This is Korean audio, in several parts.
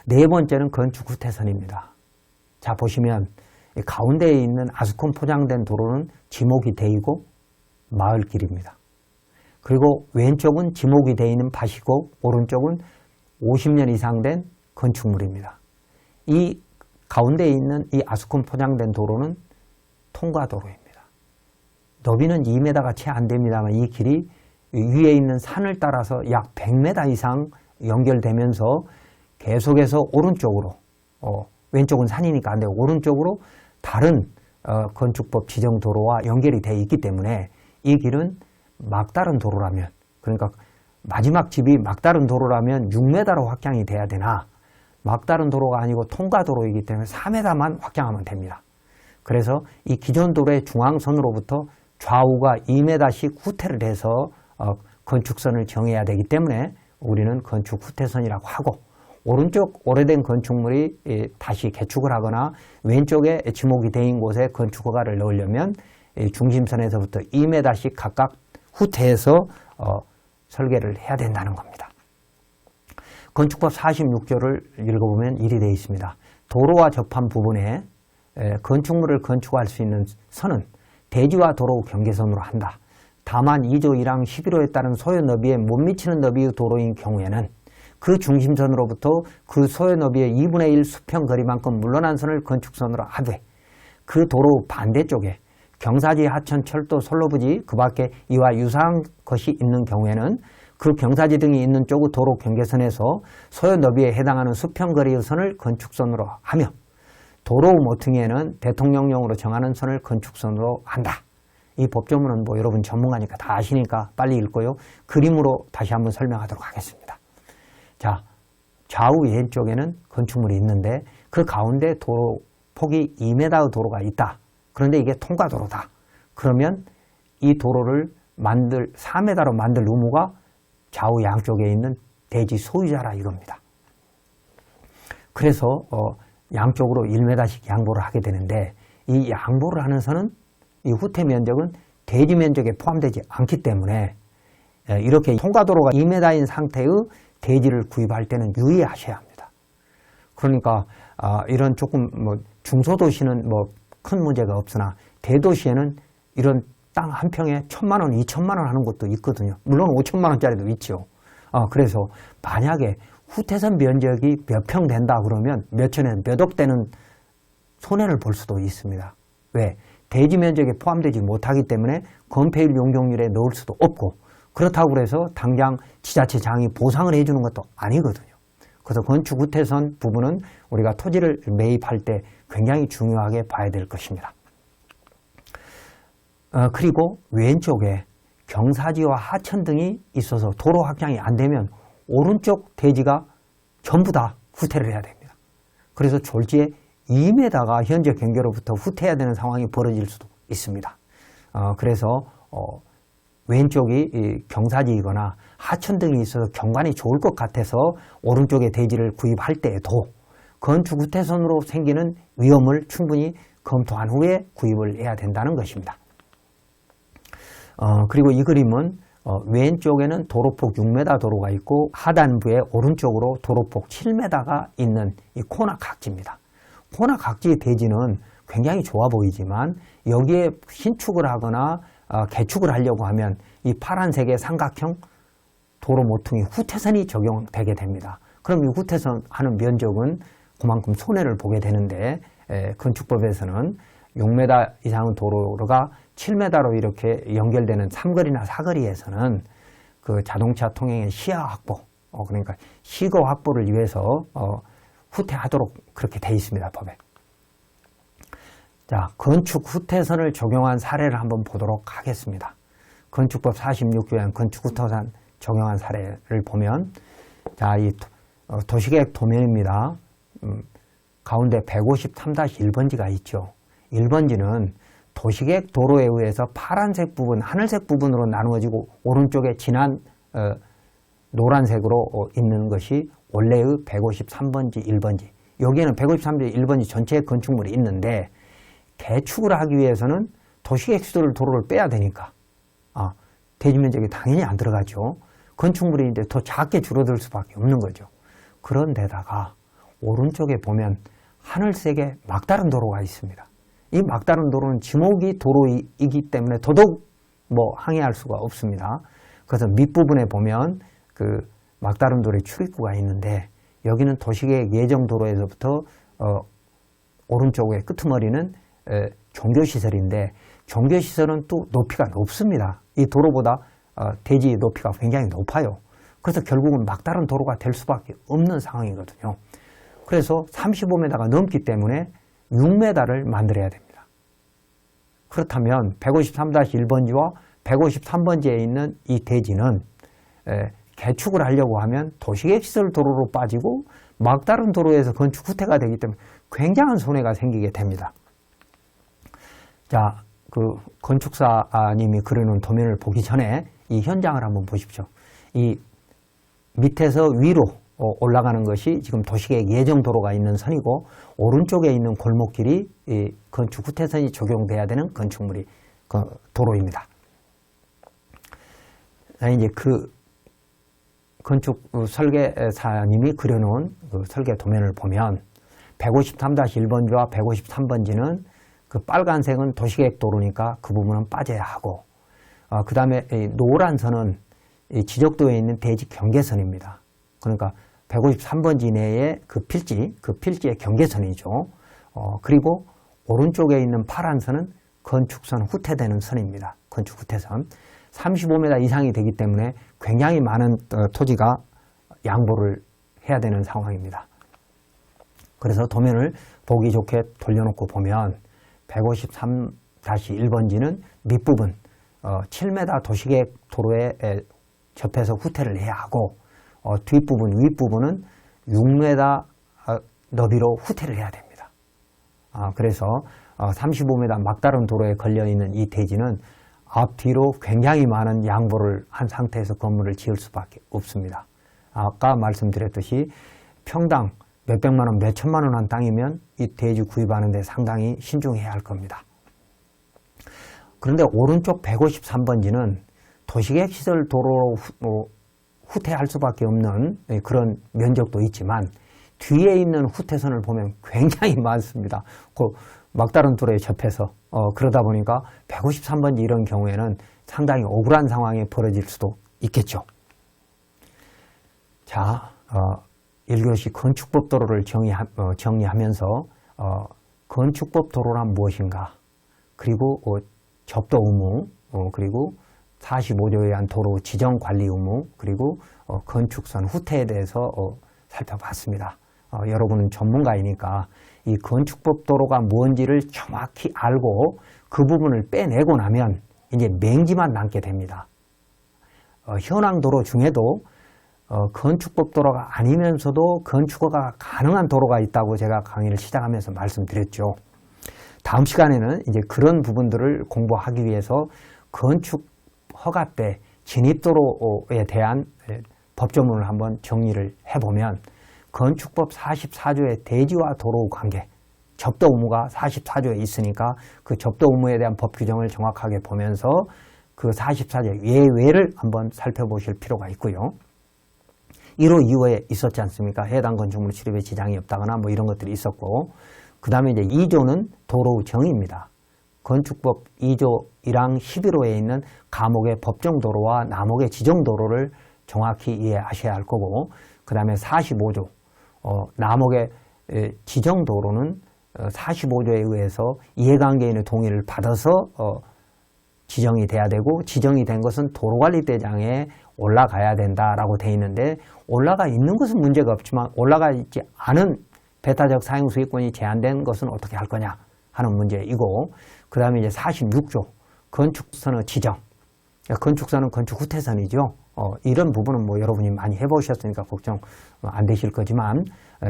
네 번째는 건축 후퇴선입니다. 자, 보시면 가운데에 있는 아스콘 포장된 도로는 지목이 돼 있고 마을길입니다. 그리고 왼쪽은 지목이 돼 있는 밭이고 오른쪽은 50년 이상 된 건축물입니다. 이 가운데에 있는 이 아스콘 포장된 도로는 통과도로입니다. 너비는 2m가 채 안 됩니다만 이 길이 위에 있는 산을 따라서 약 100m 이상 연결되면서 계속해서 오른쪽으로 왼쪽은 산이니까 안 되고 오른쪽으로 다른 건축법 지정 도로와 연결이 되어 있기 때문에 이 길은 막다른 도로라면, 그러니까 마지막 집이 막다른 도로라면 6m로 확장이 돼야 되나, 막다른 도로가 아니고 통과도로이기 때문에 4m만 확장하면 됩니다. 그래서 이 기존 도로의 중앙선으로부터 좌우가 2m씩 후퇴를 해서 건축선을 정해야 되기 때문에 우리는 건축 후퇴선이라고 하고, 오른쪽 오래된 건축물이 다시 개축을 하거나 왼쪽에 지목이 되어 있는 곳에 건축허가를 넣으려면 중심선에서부터 2m씩 각각 후퇴해서 설계를 해야 된다는 겁니다. 건축법 46조를 읽어보면 이리 되어 있습니다. 도로와 접한 부분에 건축물을 건축할 수 있는 선은 대지와 도로 경계선으로 한다. 다만 2조 1항 11호에 따른 소요 너비에 못 미치는 너비의 도로인 경우에는 그 중심선으로부터 그 소요 너비의 2분의 1 수평 거리만큼 물러난 선을 건축선으로 하되, 그 도로 반대쪽에 경사지, 하천, 철도, 선로부지 그 밖에 이와 유사한 것이 있는 경우에는 그 경사지 등이 있는 쪽의 도로 경계선에서 소요 너비에 해당하는 수평 거리의 선을 건축선으로 하며, 도로 모퉁이에는 대통령령으로 정하는 선을 건축선으로 한다. 이 법조문은 뭐 여러분 전문가니까 다 아시니까 빨리 읽고요. 그림으로 다시 한번 설명하도록 하겠습니다. 자, 좌우 왼쪽에는 건축물이 있는데 그 가운데 도로 폭이 2m의 도로가 있다. 그런데 이게 통과도로다. 그러면 이 도로를 4m로 만들 의무가 좌우 양쪽에 있는 대지 소유자라 이겁니다. 그래서 양쪽으로 1m씩 양보를 하게 되는데, 이 양보를 하는 선은 이 후퇴 면적은 대지 면적에 포함되지 않기 때문에 이렇게 통과도로가 2m인 상태의 대지를 구입할 때는 유의하셔야 합니다. 그러니까 이런 조금 중소도시는 큰 문제가 없으나 대도시에는 이런 땅 한 평에 1,000만 원, 2,000만 원 하는 곳도 있거든요. 물론 5,000만 원짜리도 있죠. 그래서 만약에 후퇴선 면적이 몇 평 된다 그러면 몇 천에 몇 억 되는 손해를 볼 수도 있습니다. 왜? 대지 면적에 포함되지 못하기 때문에 건폐율 용적률에 넣을 수도 없고, 그렇다고 해서 당장 지자체장이 보상을 해주는 것도 아니거든요. 그래서 건축 후퇴선 부분은 우리가 토지를 매입할 때 굉장히 중요하게 봐야 될 것입니다. 그리고 왼쪽에 경사지와 하천 등이 있어서 도로 확장이 안 되면 오른쪽 대지가 전부 다 후퇴를 해야 됩니다. 그래서 졸지에 2m가 현재 경계로부터 후퇴해야 되는 상황이 벌어질 수도 있습니다. 그래서 왼쪽이 경사지이거나 하천 등이 있어서 경관이 좋을 것 같아서 오른쪽에 대지를 구입할 때에도 건축 후퇴선으로 생기는 위험을 충분히 검토한 후에 구입을 해야 된다는 것입니다. 그리고 이 그림은 왼쪽에는 도로폭 6m 도로가 있고 하단부에 오른쪽으로 도로폭 7m가 있는 이 코나 각지입니다. 코나 각지의 대지는 굉장히 좋아 보이지만 여기에 신축을 하거나 개축을 하려고 하면 이 파란색의 삼각형 도로 모퉁이 후퇴선이 적용되게 됩니다. 그럼 이 후퇴선 하는 면적은 그만큼 손해를 보게 되는데, 건축법에서는 6m 이상의 도로가 7m로 이렇게 연결되는 삼거리나 사거리에서는 그 자동차 통행의 시야 확보, 그러니까 시거 확보를 위해서 후퇴하도록 그렇게 돼 있습니다, 법에. 자, 건축 후퇴선을 적용한 사례를 한번 보도록 하겠습니다. 건축법 46조에 건축 후퇴선 적용한 사례를 보면, 자, 이 도시계획 도면입니다. 가운데 153-1번지가 있죠. 1번지는 도시계획 도로에 의해서 파란색 부분, 하늘색 부분으로 나누어지고 오른쪽에 진한 노란색으로 있는 것이 원래의 153번지, 1번지. 여기에는 153번지, 1번지 전체의 건축물이 있는데 개축을 하기 위해서는 도시계획 수도를 도로를 빼야 되니까 대지 면적이 당연히 안 들어가죠. 건축물이 이제 더 작게 줄어들 수밖에 없는 거죠. 그런데다가 오른쪽에 보면 하늘색의 막다른 도로가 있습니다. 이 막다른 도로는 지목이 도로이기 때문에 더더욱 항해할 수가 없습니다. 그래서 밑부분에 보면 그 막다른 도로의 출입구가 있는데 여기는 도시계획 예정도로에서부터 오른쪽의 끄트머리는 종교시설인데 종교시설은 또 높이가 높습니다. 이 도로보다 대지 높이가 굉장히 높아요. 그래서 결국은 막다른 도로가 될 수밖에 없는 상황이거든요. 그래서 35m가 넘기 때문에 6m를 만들어야 됩니다. 그렇다면 153-1번지와 153번지에 있는 이 대지는 개축을 하려고 하면 도시계획시설 도로로 빠지고 막다른 도로에서 건축 후퇴가 되기 때문에 굉장한 손해가 생기게 됩니다. 자, 그 건축사님이 그려놓은 도면을 보기 전에 이 현장을 한번 보십시오. 이 밑에서 위로 올라가는 것이 지금 도시계획 예정도로가 있는 선이고 오른쪽에 있는 골목길이 이 건축 후퇴선이 적용돼야 되는 건축물이 도로입니다. 이제 그 건축 설계사님이 그려놓은 그 설계 도면을 보면 153-1번지와 153번지는 그 빨간색은 도시계획 도로니까 그 부분은 빠져야 하고 그 다음에 노란 선은 지적도에 있는 대지 경계선입니다. 그러니까 153번지 내에 그 필지의 경계선이죠. 그리고 오른쪽에 있는 파란 선은 건축선 후퇴되는 선입니다. 건축 후퇴선. 35m 이상이 되기 때문에 굉장히 많은 토지가 양보를 해야 되는 상황입니다. 그래서 도면을 보기 좋게 돌려놓고 보면 153-1번지는 밑부분 7m 도시계획 도로에 접해서 후퇴를 해야 하고 뒷부분, 윗부분은 6m 너비로 후퇴를 해야 됩니다. 그래서 35m 막다른 도로에 걸려있는 이 대지는 앞뒤로 굉장히 많은 양보를 한 상태에서 건물을 지을 수밖에 없습니다. 아까 말씀드렸듯이 평당 몇백만 원, 몇천만 원 한 땅이면 이 대지 구입하는 데 상당히 신중해야 할 겁니다. 그런데 오른쪽 153번지는 도시계획 시설 도로로 후퇴할 수밖에 없는 그런 면적도 있지만 뒤에 있는 후퇴선을 보면 굉장히 많습니다. 그 막다른 도로에 접해서 그러다 보니까 153번지 이런 경우에는 상당히 억울한 상황이 벌어질 수도 있겠죠. 자, 1교시 건축법 도로를 정리하면서 건축법 도로란 무엇인가, 그리고 접도 의무, 그리고 45조에 의한 도로 지정 관리 의무, 그리고 건축선 후퇴에 대해서 살펴봤습니다. 여러분은 전문가이니까 이 건축법 도로가 뭔지를 정확히 알고 그 부분을 빼내고 나면 이제 맹지만 남게 됩니다. 현황 도로 중에도 건축법 도로가 아니면서도 건축허가 가능한 도로가 있다고 제가 강의를 시작하면서 말씀드렸죠. 다음 시간에는 이제 그런 부분들을 공부하기 위해서 건축허가 때 진입도로에 대한 법조문을 한번 정리를 해보면 건축법 44조의 대지와 도로 관계, 접도 의무가 44조에 있으니까 그 접도 의무에 대한 법 규정을 정확하게 보면서 그 44조 예외를 한번 살펴보실 필요가 있고요. 1호 2호에 있었지 않습니까? 해당 건축물 출입에 지장이 없다거나 뭐 이런 것들이 있었고, 그 다음에 이제 2조는 도로 정의입니다. 건축법 2조 1항 11호에 있는 가목의 법정도로와 남목의 지정도로를 정확히 이해하셔야 할 거고, 그 다음에 45조 남목의 지정도로는 45조에 의해서 이해관계인의 동의를 받아서 지정이 돼야 되고, 지정이 된 것은 도로관리대장에 올라가야 된다라고 돼 있는데, 올라가 있는 것은 문제가 없지만 올라가 있지 않은 배타적 사용수익권이 제한된 것은 어떻게 할 거냐 하는 문제이고, 그 다음에 이제 46조 건축선의 지정, 건축선은 건축 후퇴선이죠. 이런 부분은 뭐 여러분이 많이 해보셨으니까 걱정 안 되실 거지만,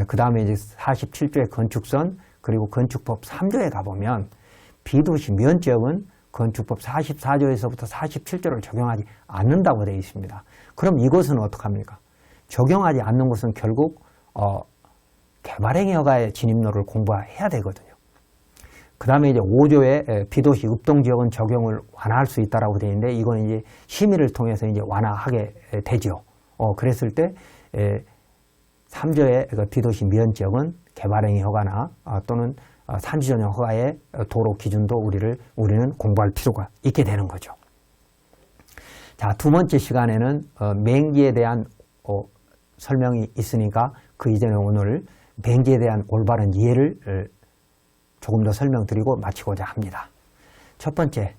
그 다음에 이제 47조의 건축선, 그리고 건축법 3조에 가보면 비도시 면적은 건축법 44조에서부터 47조를 적용하지 않는다고 되어 있습니다. 그럼 이것은 어떡합니까? 적용하지 않는 것은 결국 개발행위 허가의 진입로를 공부해야 되거든요. 그 다음에 이제 5조의 비도시 읍동지역은 적용을 완화할 수 있다라고 되어 있는데, 이건 이제 심의를 통해서 이제 완화하게 되죠. 그랬을 때 3조의 그 비도시 미연지역은 개발행위 허가나 또는 산지 전용 허가의 도로 기준도 우리는 공부할 필요가 있게 되는 거죠. 자, 두 번째 시간에는 맹지에 대한 설명이 있으니까 그 이전에 오늘 맹지에 대한 올바른 이해를 조금 더 설명드리고 마치고자 합니다. 첫 번째,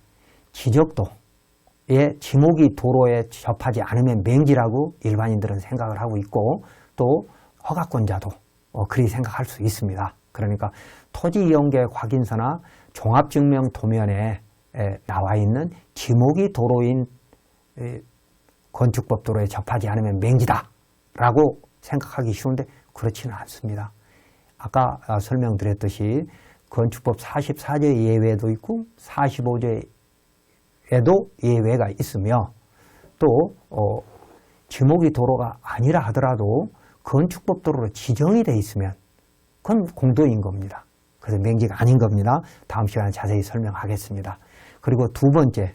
지적도의 지목이 도로에 접하지 않으면 맹지라고 일반인들은 생각을 하고 있고 또 허가권자도 그리 생각할 수 있습니다. 그러니까 토지이용계획 확인서나 종합증명도면에 나와 있는 지목이 도로인 건축법 도로에 접하지 않으면 맹지다 라고 생각하기 쉬운데 그렇지는 않습니다. 아까 설명드렸듯이 건축법 44조의 예외도 있고 45조에도 예외가 있으며 또 지목이 도로가 아니라 하더라도 건축법 도로로 지정이 돼 있으면 그건 공도인 겁니다. 그래서 맹지가 아닌 겁니다. 다음 시간에 자세히 설명하겠습니다. 그리고 두 번째,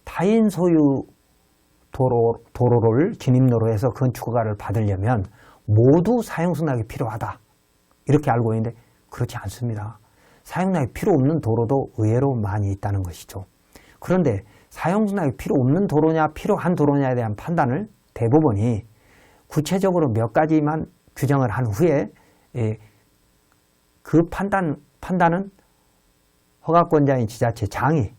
타인 소유 도로를 진입로로 해서 건축허가를 받으려면 모두 사용승낙이 필요하다. 이렇게 알고 있는데 그렇지 않습니다. 사용승낙이 필요 없는 도로도 의외로 많이 있다는 것이죠. 그런데 사용승낙이 필요 없는 도로냐 필요한 도로냐에 대한 판단을 대법원이 구체적으로 몇 가지만 규정을 한 후에 그 판단은 허가권자인 지자체장이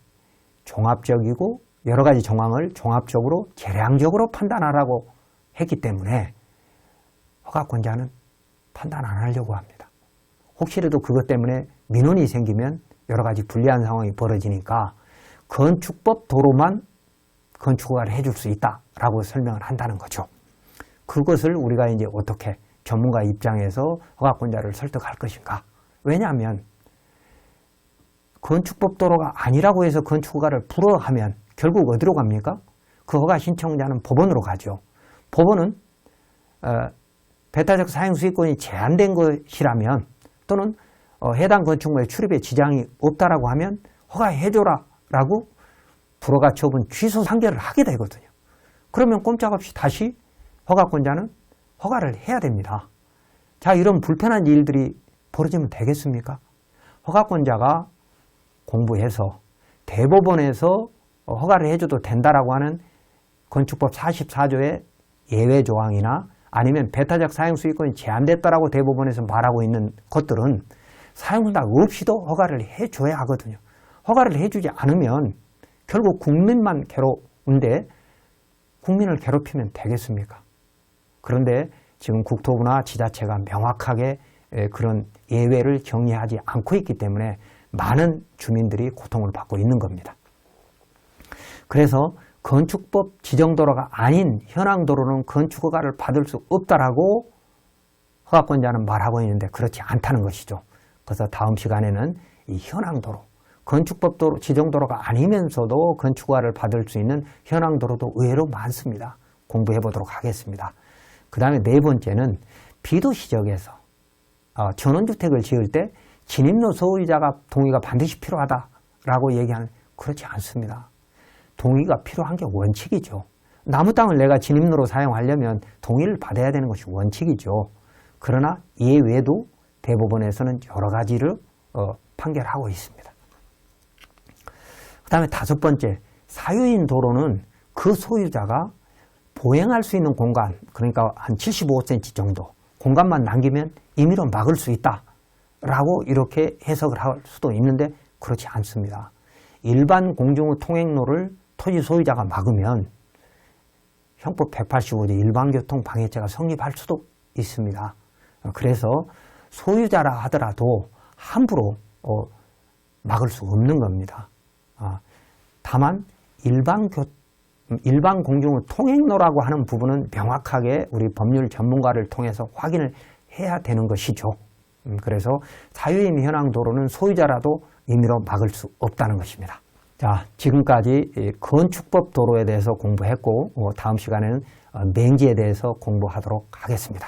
종합적이고 여러 가지 정황을 종합적으로 재량적으로 판단하라고 했기 때문에 허가권자는 판단 안 하려고 합니다. 혹시라도 그것 때문에 민원이 생기면 여러 가지 불리한 상황이 벌어지니까 건축법 도로만 건축허가를 해줄 수 있다라고 설명을 한다는 거죠. 그것을 우리가 이제 어떻게 전문가 입장에서 허가권자를 설득할 것인가? 왜냐하면 건축법 도로가 아니라고 해서 건축허가를 불허하면 결국 어디로 갑니까? 그 허가 신청자는 법원으로 가죠. 법원은 배타적 사용 수익권이 제한된 것이라면 또는 해당 건축물의 출입에 지장이 없다라고 하면 허가해줘라 라고 불허가 처분 취소 상결을 하게 되거든요. 그러면 꼼짝없이 다시 허가권자는 허가를 해야 됩니다. 자, 이런 불편한 일들이 벌어지면 되겠습니까? 허가권자가 공부해서 대법원에서 허가를 해줘도 된다라고 하는 건축법 44조의 예외 조항이나 아니면 배타적 사용수익권이 제한됐다라고 대법원에서 말하고 있는 것들은 사용승낙 없이도 허가를 해줘야 하거든요. 허가를 해주지 않으면 결국 국민만 괴로운데 국민을 괴롭히면 되겠습니까? 그런데 지금 국토부나 지자체가 명확하게 그런 예외를 정리하지 않고 있기 때문에 많은 주민들이 고통을 받고 있는 겁니다. 그래서 건축법 지정도로가 아닌 현황도로는 건축허가를 받을 수 없다라고 허가권자는 말하고 있는데 그렇지 않다는 것이죠. 그래서 다음 시간에는 이 현황도로, 건축법 도로, 지정도로가 아니면서도 건축허가를 받을 수 있는 현황도로도 의외로 많습니다. 공부해 보도록 하겠습니다. 그 다음에 네 번째는 비도시 지역에서 전원주택을 지을 때 진입로 소유자가 동의가 반드시 필요하다라고 얘기하는 그렇지 않습니다. 동의가 필요한 게 원칙이죠. 나무 땅을 내가 진입로로 사용하려면 동의를 받아야 되는 것이 원칙이죠. 그러나 예외도 대법원에서는 여러 가지를 판결하고 있습니다. 그 다음에 다섯 번째, 사유인 도로는 그 소유자가 보행할 수 있는 공간, 그러니까 한 75cm 정도 공간만 남기면 임의로 막을 수 있다라고 이렇게 해석을 할 수도 있는데 그렇지 않습니다. 일반 공중의 통행로를 토지 소유자가 막으면 형법 185조 일반교통 방해죄가 성립할 수도 있습니다. 그래서 소유자라 하더라도 함부로 막을 수 없는 겁니다. 다만 일반 공중의 통행로라고 하는 부분은 명확하게 우리 법률 전문가를 통해서 확인을 해야 되는 것이죠. 그래서 사유인 현황도로는 소유자라도 임의로 막을 수 없다는 것입니다. 자, 지금까지 건축법 도로에 대해서 공부했고 다음 시간에는 맹지에 대해서 공부하도록 하겠습니다.